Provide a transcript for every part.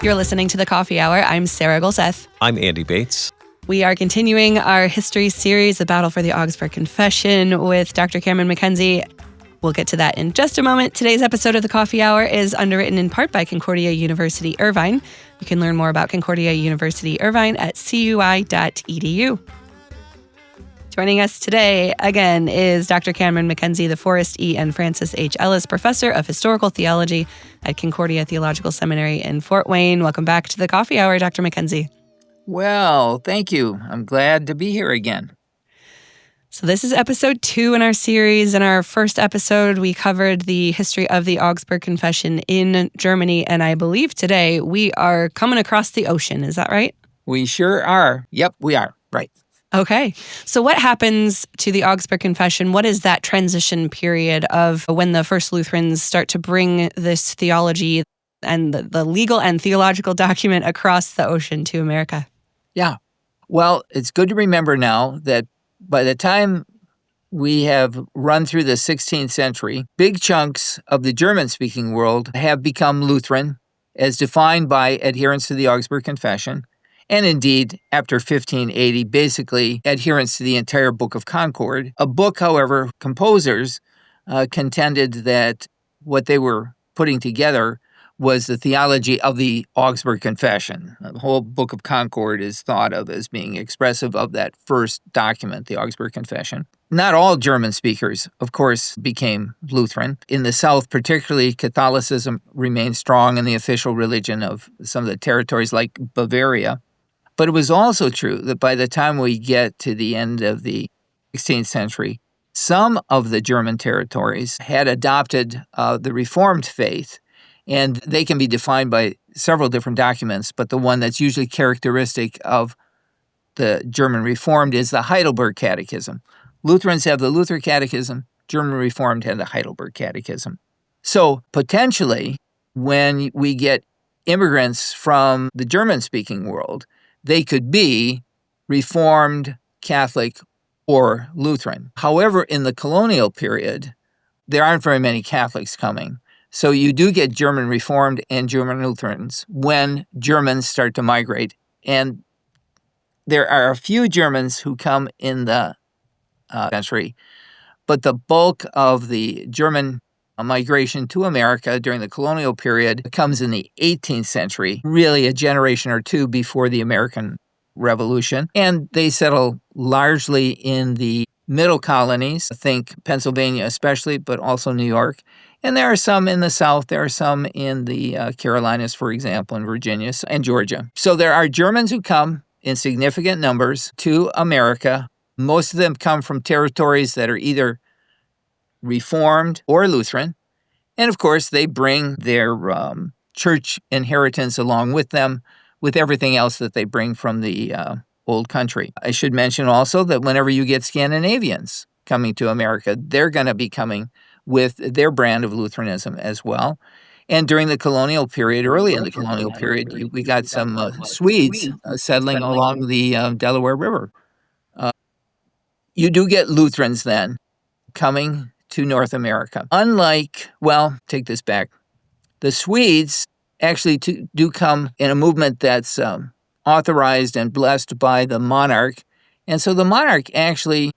You're listening to The Coffee Hour. I'm Sarah Golseth. I'm Andy Bates. We are continuing our history series, The Battle for the Augsburg Confession, with Dr. Cameron MacKenzie. We'll get to that in just a moment. Today's episode of The Coffee Hour is underwritten in part by Concordia University Irvine. You can learn more about Concordia University Irvine at cui.edu. Joining us today, again, is Dr. Cameron MacKenzie, the Forrest E. and Francis H. Ellis Professor of Historical Theology at Concordia Theological Seminary in Fort Wayne. Welcome back to The Coffee Hour, Dr. MacKenzie. Well, thank you. I'm glad to be here again. So this is episode 2 in our series. In our first episode, we covered the history of the Augsburg Confession in Germany, and I believe today we are coming across the ocean. Is that right? We sure are. Yep, we are. Right. Okay. So what happens to the Augsburg Confession? What is that transition period of when the first Lutherans start to bring this theology and the legal and theological document across the ocean to America? Yeah. Well, it's good to remember now that by the time we have run through the 16th century, big chunks of the German-speaking world have become Lutheran, as defined by adherence to the Augsburg Confession. And indeed, after 1580, basically adherence to the entire Book of Concord. A book, however, composers contended that what they were putting together was the theology of the Augsburg Confession. The whole Book of Concord is thought of as being expressive of that first document, the Augsburg Confession. Not all German speakers, of course, became Lutheran. In the South, particularly, Catholicism remained strong in the official religion of some of the territories like Bavaria. But it was also true that by the time we get to the end of the 16th century, some of the German territories had adopted the Reformed faith, and they can be defined by several different documents, but the one that's usually characteristic of the German Reformed is the Heidelberg Catechism. Lutherans have the Luther Catechism, German Reformed have the Heidelberg Catechism. So potentially, when we get immigrants from the German-speaking world, they could be Reformed, Catholic, or Lutheran. However, in the colonial period, there aren't very many Catholics coming. So you do get German Reformed and German Lutherans when Germans start to migrate. And there are a few Germans who come in the century, but the bulk of the German migration to America during the colonial period comes in the 18th century, really a generation or two before the American Revolution. And they settle largely in the middle colonies, I think Pennsylvania especially, but also New York. And there are some in the South. There are some in the Carolinas, for example, and Virginia and Georgia. So there are Germans who come in significant numbers to America. Most of them come from territories that are either Reformed or Lutheran. And of course, they bring their church inheritance along with them, with everything else that they bring from the old country. I should mention also that whenever you get Scandinavians coming to America, they're going to be coming with their brand of Lutheranism as well. And during the colonial period, early in the colonial period, we got some Swedes settling along the Delaware River. You do get Lutherans then coming to North America. Unlike, well, take this back. The Swedes actually do come in a movement that's authorized and blessed by the monarch. And so the monarch actually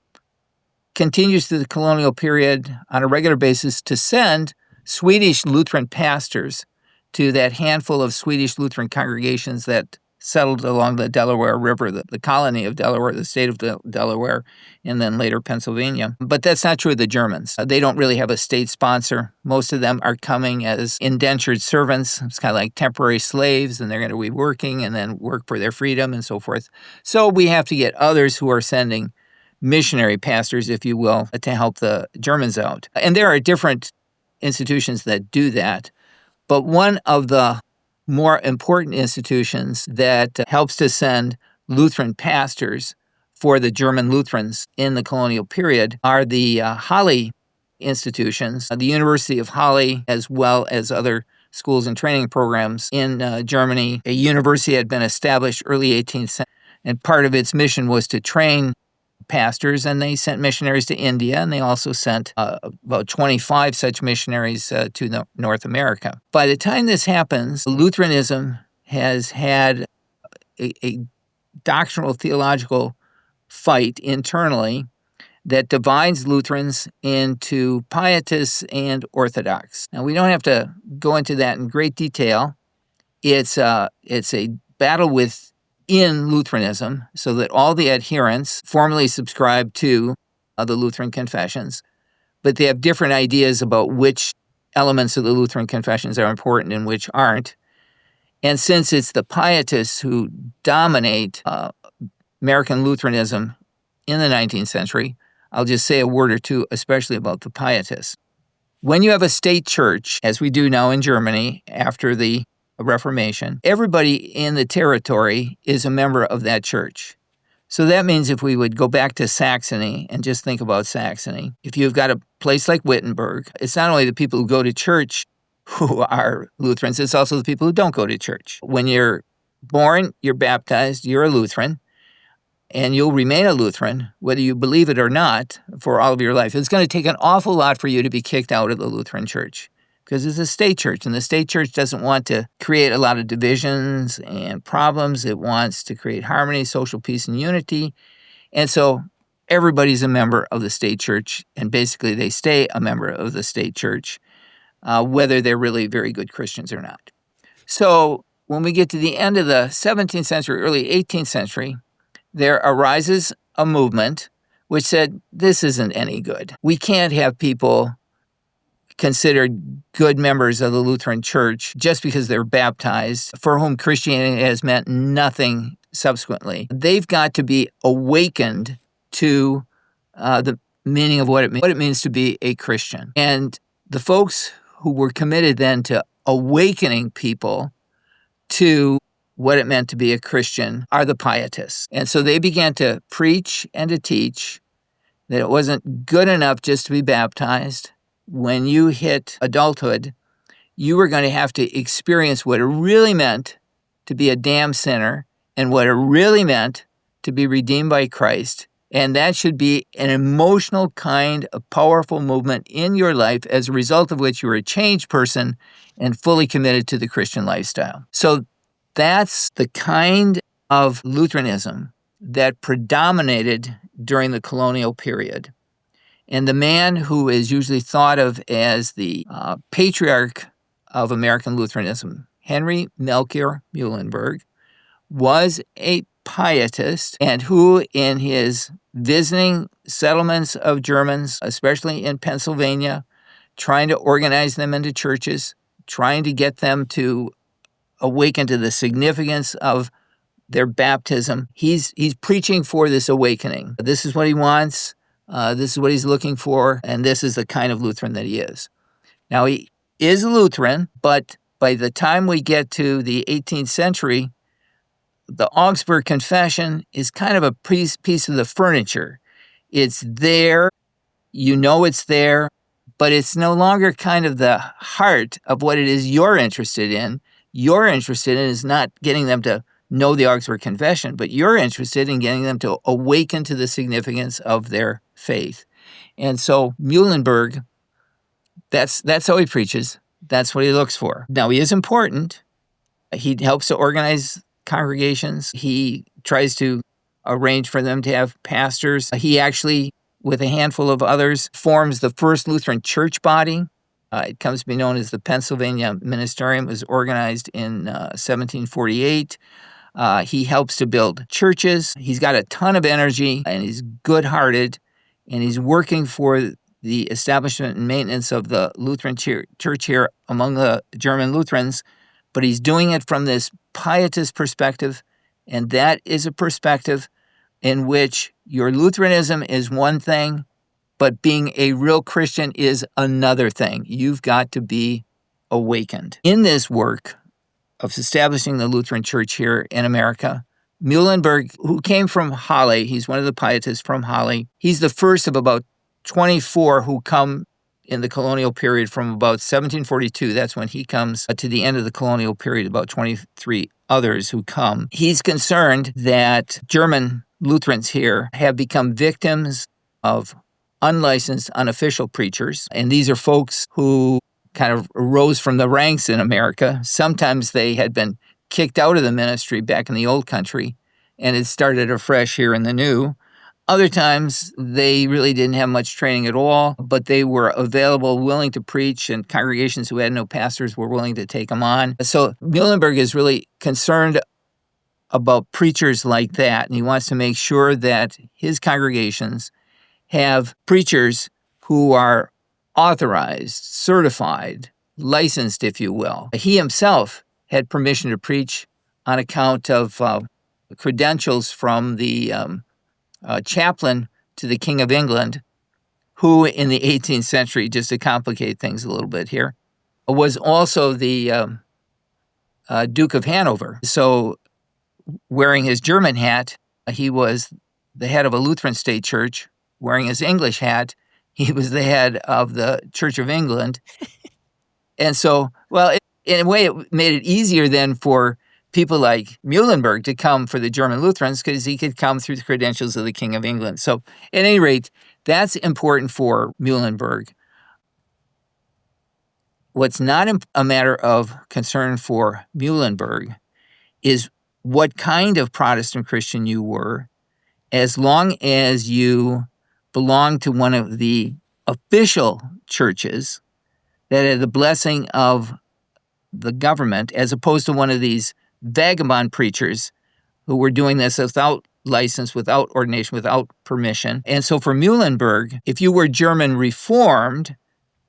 continues through the colonial period on a regular basis to send Swedish Lutheran pastors to that handful of Swedish Lutheran congregations that settled along the Delaware River, the colony of Delaware, the state of Delaware, and then later Pennsylvania. But that's not true of the Germans. They don't really have a state sponsor. Most of them are coming as indentured servants. It's kind of like temporary slaves, and they're going to be working and then work for their freedom and so forth. So we have to get others who are sending missionary pastors, if you will, to help the Germans out. And there are different institutions that do that. But one of the more important institutions that helps to send Lutheran pastors for the German Lutherans in the colonial period are the Halle institutions, the University of Halle, as well as other schools and training programs in Germany. A university had been established early 18th century, and part of its mission was to train pastors, and they sent missionaries to India, and they also sent about 25 such missionaries to North America. By the time this happens, Lutheranism has had a doctrinal theological fight internally that divides Lutherans into Pietists and Orthodox. Now, we don't have to go into that in great detail. It's a battle within Lutheranism, so that all the adherents formally subscribe to the Lutheran confessions, but they have different ideas about which elements of the Lutheran confessions are important and which aren't. And since it's the Pietists who dominate American Lutheranism in the 19th century, I'll just say a word or two, especially about the Pietists. When you have a state church, as we do now in Germany after the Reformation, everybody in the territory is a member of that church. So that means if we would go back to Saxony and just think about Saxony, if you've got a place like Wittenberg, it's not only the people who go to church who are Lutherans, it's also the people who don't go to church. When you're born, you're baptized, you're a Lutheran, and you'll remain a Lutheran, whether you believe it or not, for all of your life. It's going to take an awful lot for you to be kicked out of the Lutheran Church, because it's a state church, and the state church doesn't want to create a lot of divisions and problems. It wants to create harmony, social peace, and unity. And so everybody's a member of the state church, and basically they stay a member of the state church, whether they're really very good Christians or not. So when we get to the end of the 17th century, early 18th century, there arises a movement which said, this isn't any good. We can't have people considered good members of the Lutheran Church just because they're baptized, for whom Christianity has meant nothing subsequently. They've got to be awakened to the meaning of what it means to be a Christian. And the folks who were committed then to awakening people to what it meant to be a Christian are the Pietists. And so they began to preach and to teach that it wasn't good enough just to be baptized. When you hit adulthood, you were going to have to experience what it really meant to be a damned sinner and what it really meant to be redeemed by Christ. And that should be an emotional kind of powerful movement in your life, as a result of which you were a changed person and fully committed to the Christian lifestyle. So that's the kind of Lutheranism that predominated during the colonial period. And the man who is usually thought of as the patriarch of American Lutheranism, Henry Melchior Muhlenberg, was a Pietist, and who, in his visiting settlements of Germans, especially in Pennsylvania, trying to organize them into churches, trying to get them to awaken to the significance of their baptism, he's preaching for this awakening. This is what he wants. This is what he's looking for, and this is the kind of Lutheran that he is. Now, he is a Lutheran, but by the time we get to the 18th century, the Augsburg Confession is kind of a piece of the furniture. It's there, you know it's there, but it's no longer kind of the heart of what it is you're interested in. You're interested in is not getting them to know the Augsburg Confession, but you're interested in getting them to awaken to the significance of their faith. And so Muhlenberg, that's how he preaches. That's what he looks for. Now, he is important. He helps to organize congregations. He tries to arrange for them to have pastors. He actually, with a handful of others, forms the first Lutheran church body. It comes to be known as the Pennsylvania Ministerium. It was organized in 1748. He helps to build churches. He's got a ton of energy, and he's good-hearted, and he's working for the establishment and maintenance of the Lutheran Church here among the German Lutherans, but he's doing it from this Pietist perspective, and that is a perspective in which your Lutheranism is one thing, but being a real Christian is another thing. You've got to be awakened. In this work of establishing the Lutheran Church here in America, Muhlenberg, who came from Halle, he's one of the Pietists from Halle, he's the first of about 24 who come in the colonial period from about 1742. That's when he comes to the end of the colonial period, about 23 others who come. He's concerned that German Lutherans here have become victims of unlicensed, unofficial preachers. And these are folks who kind of rose from the ranks in America. Sometimes they had been kicked out of the ministry back in the old country and had started afresh here in the new. Other times, they really didn't have much training at all, but they were available, willing to preach, and congregations who had no pastors were willing to take them on. So Muhlenberg is really concerned about preachers like that, and he wants to make sure that his congregations have preachers who are authorized, certified, licensed, if you will. He himself had permission to preach on account of credentials from the chaplain to the King of England, who in the 18th century, just to complicate things a little bit here, was also the Duke of Hanover. So wearing his German hat, he was the head of a Lutheran state church. Wearing his English hat, he was the head of the Church of England. And so, well, in a way, it made it easier then for people like Muhlenberg to come for the German Lutherans because he could come through the credentials of the King of England. So at any rate, that's important for Muhlenberg. What's not a matter of concern for Muhlenberg is what kind of Protestant Christian you were, as long as you belonged to one of the official churches that had the blessing of the government, as opposed to one of these vagabond preachers who were doing this without license, without ordination, without permission. And so for Muhlenberg, if you were German Reformed,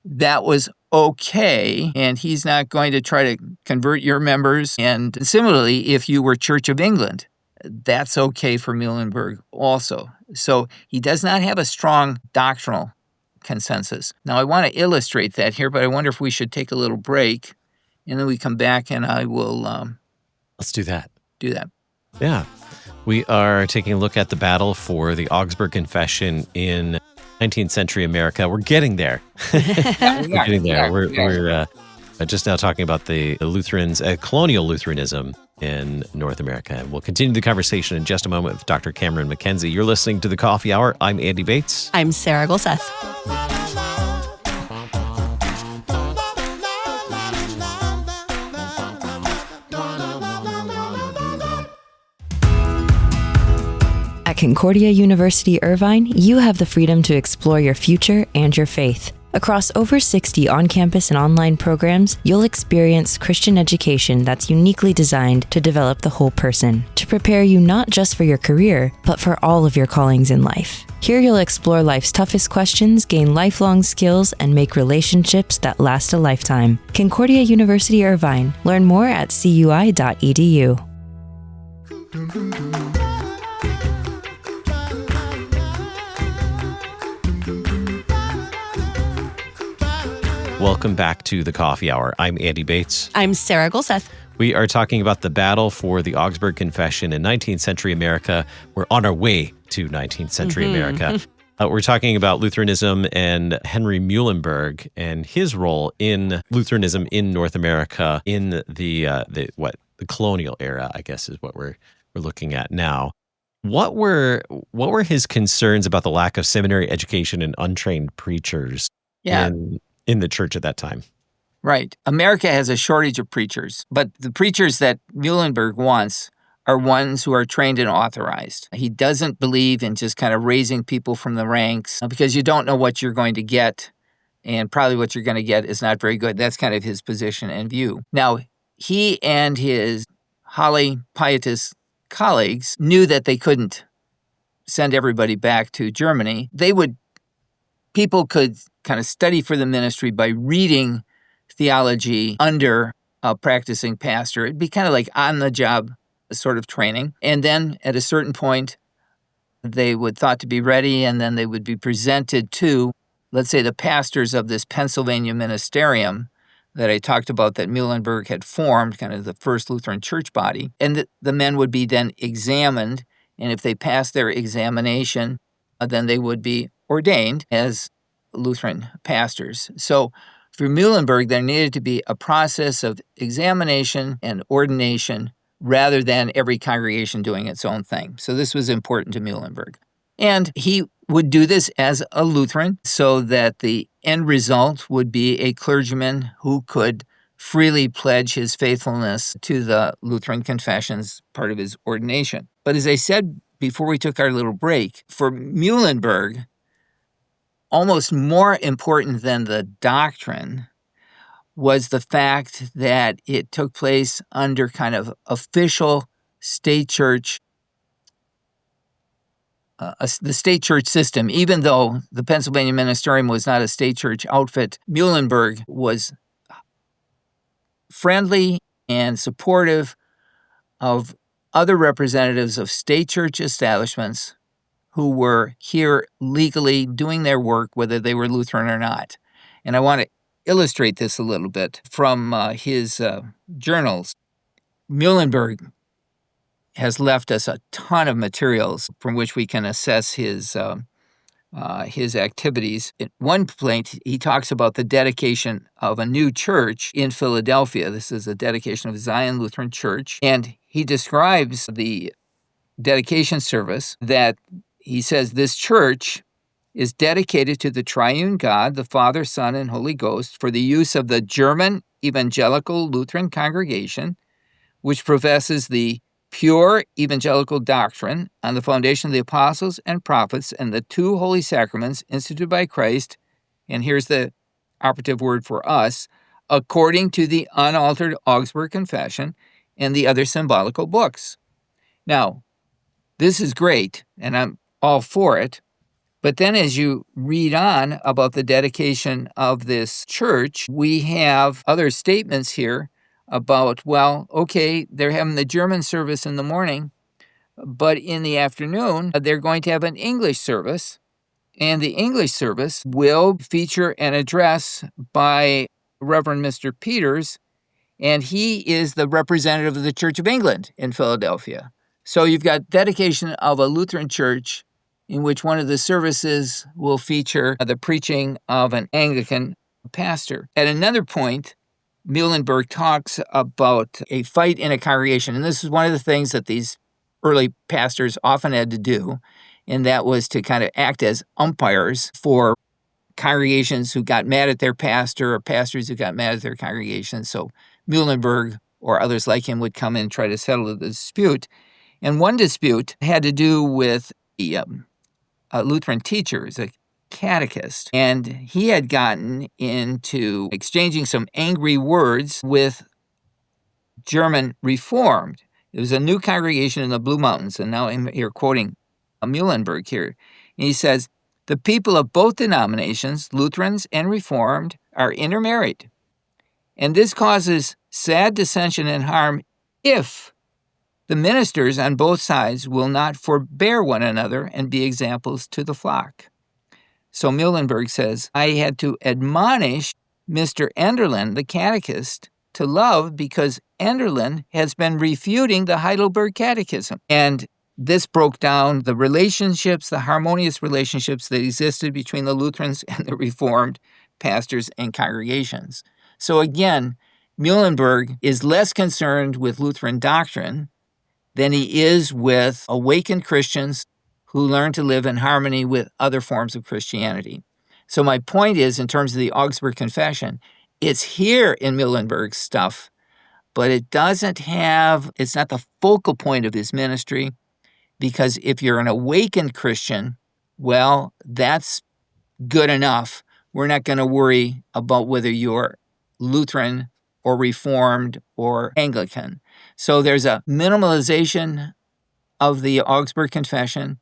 that was okay, and he's not going to try to convert your members. And similarly, if you were Church of England, that's okay for Muhlenberg also. So he does not have a strong doctrinal consensus. Now, I want to illustrate that here, but I wonder if we should take a little break, and then we come back and I will... Let's do that. Do that. Yeah. We are taking a look at the battle for the Augsburg Confession in 19th century America. We're getting there. We're getting there. We're just now talking about the Lutherans, colonial Lutheranism in North America. And we'll continue the conversation in just a moment with Dr. Cameron MacKenzie. You're listening to The Coffee Hour. I'm Andy Bates. I'm Sarah Golseth. At Concordia University Irvine, you have the freedom to explore your future and your faith. Across over 60 on-campus and online programs, you'll experience Christian education that's uniquely designed to develop the whole person, to prepare you not just for your career, but for all of your callings in life. Here you'll explore life's toughest questions, gain lifelong skills, and make relationships that last a lifetime. Concordia University Irvine. Learn more at cui.edu. Welcome back to The Coffee Hour. I'm Andy Bates. I'm Sarah Golseth. We are talking about the battle for the Augsburg Confession in 19th century America. We're on our way to 19th century America. We're talking about Lutheranism and Henry Muhlenberg and his role in Lutheranism in North America in the colonial era, I guess is what we're looking at now. What were his concerns about the lack of seminary education and untrained preachers in the church at that time? Right. America has a shortage of preachers, but the preachers that Muhlenberg wants are ones who are trained and authorized. He doesn't believe in just kind of raising people from the ranks because you don't know what you're going to get, and probably what you're going to get is not very good. That's kind of his position and view. Now, he and his Halle Pietist colleagues knew that they couldn't send everybody back to Germany. People could kind of study for the ministry by reading theology under a practicing pastor. It'd be kind of like on-the-job sort of training. And then at a certain point, they would thought to be ready, and then they would be presented to, let's say, the pastors of this Pennsylvania ministerium that I talked about that Muhlenberg had formed, kind of the first Lutheran church body. And the men would be then examined, and if they passed their examination, then they would be ordained as Lutheran pastors. So for Muhlenberg, there needed to be a process of examination and ordination rather than every congregation doing its own thing. So this was important to Muhlenberg. And he would do this as a Lutheran so that the end result would be a clergyman who could freely pledge his faithfulness to the Lutheran confessions, part of his ordination. But as I said before we took our little break, for Muhlenberg, almost more important than the doctrine was the fact that it took place under kind of official state church, the state church system. Even though the Pennsylvania Ministerium was not a state church outfit, Muhlenberg was friendly and supportive of other representatives of state church establishments who were here legally doing their work, whether they were Lutheran or not. And I want to illustrate this a little bit from his journals. Muhlenberg has left us a ton of materials from which we can assess his activities. At one point, he talks about the dedication of a new church in Philadelphia. This is a dedication of Zion Lutheran Church. And he describes the dedication service that he says this church is dedicated to the triune God, the Father, Son, and Holy Ghost, for the use of the German evangelical Lutheran congregation, which professes the pure evangelical doctrine on the foundation of the apostles and prophets and the two holy sacraments instituted by Christ, and here's the operative word for us, according to the unaltered Augsburg Confession and the other symbolical books. Now, this is great, and I'm all for it. But then as you read on about the dedication of this church, we have other statements here about, well, okay, they're having the German service in the morning, but in the afternoon, they're going to have an English service, and the English service will feature an address by Reverend Mr. Peters, and he is the representative of the Church of England in Philadelphia. So you've got dedication of a Lutheran church in which one of the services will feature the preaching of an Anglican pastor. At another point, Muhlenberg talks about a fight in a congregation, and this is one of the things that these early pastors often had to do, and that was to kind of act as umpires for congregations who got mad at their pastor or pastors who got mad at their congregation. So Muhlenberg or others like him would come in and try to settle the dispute. And one dispute had to do with the Lutheran teacher, a catechist, and he had gotten into exchanging some angry words with German Reformed. It was a new congregation in the Blue Mountains, and now I'm here quoting Muhlenberg here. And he says, the people of both denominations, Lutherans and Reformed, are intermarried, and this causes sad dissension and harm if the ministers on both sides will not forbear one another and be examples to the flock. So Muhlenberg says, I had to admonish Mr. Enderlin, the catechist, to love because Enderlin has been refuting the Heidelberg Catechism. And this broke down the relationships, the harmonious relationships that existed between the Lutherans and the Reformed pastors and congregations. So again, Muhlenberg is less concerned with Lutheran doctrine than he is with awakened Christians who learn to live in harmony with other forms of Christianity. So my point is, in terms of the Augsburg Confession, it's here in Muhlenberg's stuff, but it's not the focal point of his ministry, because if you're an awakened Christian, well, that's good enough. We're not going to worry about whether you're Lutheran or Reformed or Anglican. So there's a minimalization of the Augsburg Confession.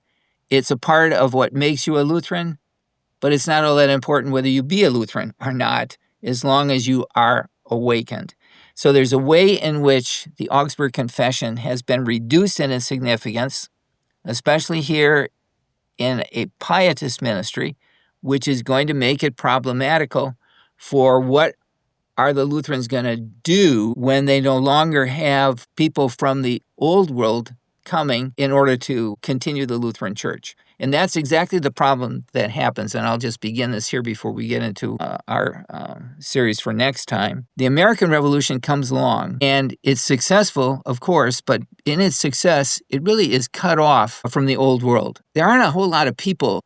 It's a part of what makes you a Lutheran, but it's not all that important whether you be a Lutheran or not, as long as you are awakened. So there's a way in which the Augsburg Confession has been reduced in its significance, especially here in a Pietist ministry, which is going to make it problematical for what are the Lutherans going to do when they no longer have people from the old world coming in order to continue the Lutheran Church. And that's exactly the problem that happens. And I'll just begin this here before we get into our series for next time. The American Revolution comes along, and it's successful, of course, but in its success, it really is cut off from the old world. There aren't a whole lot of people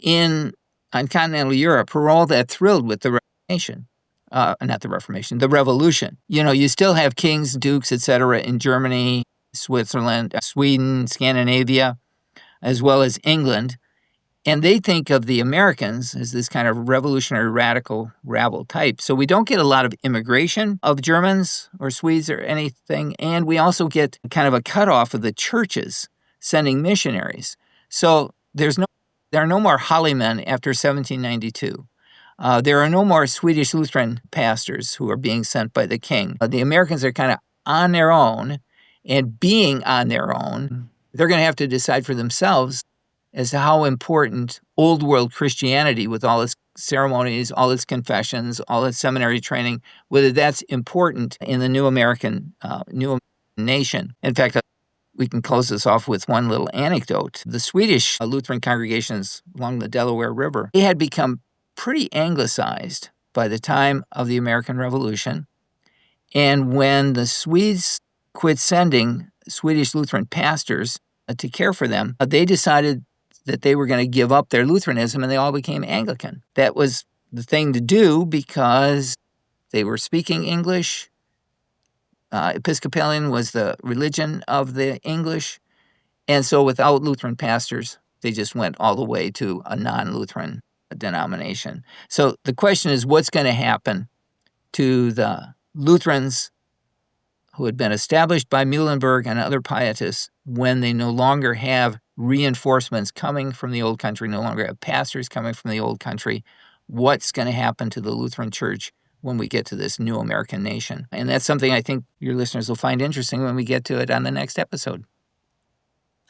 on continental Europe who are all that thrilled with the Reformation. not the Reformation, the Revolution. You still have kings, dukes, etc. in Germany, Switzerland, Sweden, Scandinavia, as well as England. And they think of the Americans as this kind of revolutionary, radical, rabble type. So we don't get a lot of immigration of Germans or Swedes or anything. And we also get kind of a cutoff of the churches sending missionaries. So there are no more Hollymen after 1792. There are no more Swedish Lutheran pastors who are being sent by the king. The Americans are kind of on their own, and being on their own, they're going to have to decide for themselves as to how important Old World Christianity, with all its ceremonies, all its confessions, all its seminary training, whether that's important in the new American nation. In fact, we can close this off with one little anecdote. The Swedish Lutheran congregations along the Delaware River, they had become pretty anglicized by the time of the American Revolution. And when the Swedes quit sending Swedish Lutheran pastors to care for them, they decided that they were going to give up their Lutheranism, and they all became Anglican. That was the thing to do because they were speaking English. Episcopalian was the religion of the English. And so without Lutheran pastors, they just went all the way to a non-Lutheran denomination. So the question is, what's going to happen to the Lutherans who had been established by Muhlenberg and other Pietists when they no longer have reinforcements coming from the old country, no longer have pastors coming from the old country? What's going to happen to the Lutheran Church when we get to this new American nation? And that's something I think your listeners will find interesting when we get to it on the next episode.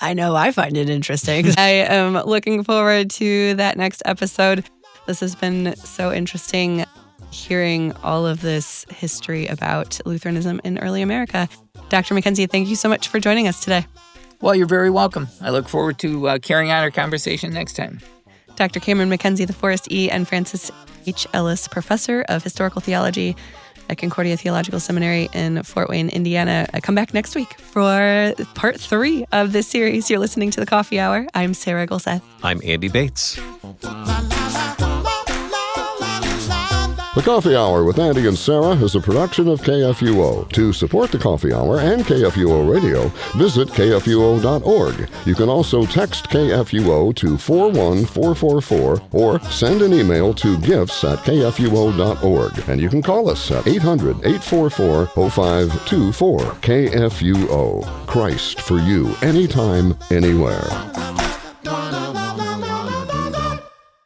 I know I find it interesting. I am looking forward to that next episode. This has been so interesting hearing all of this history about Lutheranism in early America. Dr. MacKenzie, thank you so much for joining us today. Well, you're very welcome. I look forward to carrying on our conversation next time. Dr. Cameron MacKenzie, the Forrest E. and Francis H. Ellis Professor of Historical Theology at Concordia Theological Seminary in Fort Wayne, Indiana. I come back next week for part 3 of this series. You're listening to The Coffee Hour. I'm Sarah Gulseth. I'm Andy Bates. The Coffee Hour with Andy and Sarah is a production of KFUO. To support the Coffee Hour and KFUO Radio, visit KFUO.org. You can also text KFUO to 41444 or send an email to gifts@kfuo.org. And you can call us at 800-844-0524. KFUO. Christ for you, anytime, anywhere.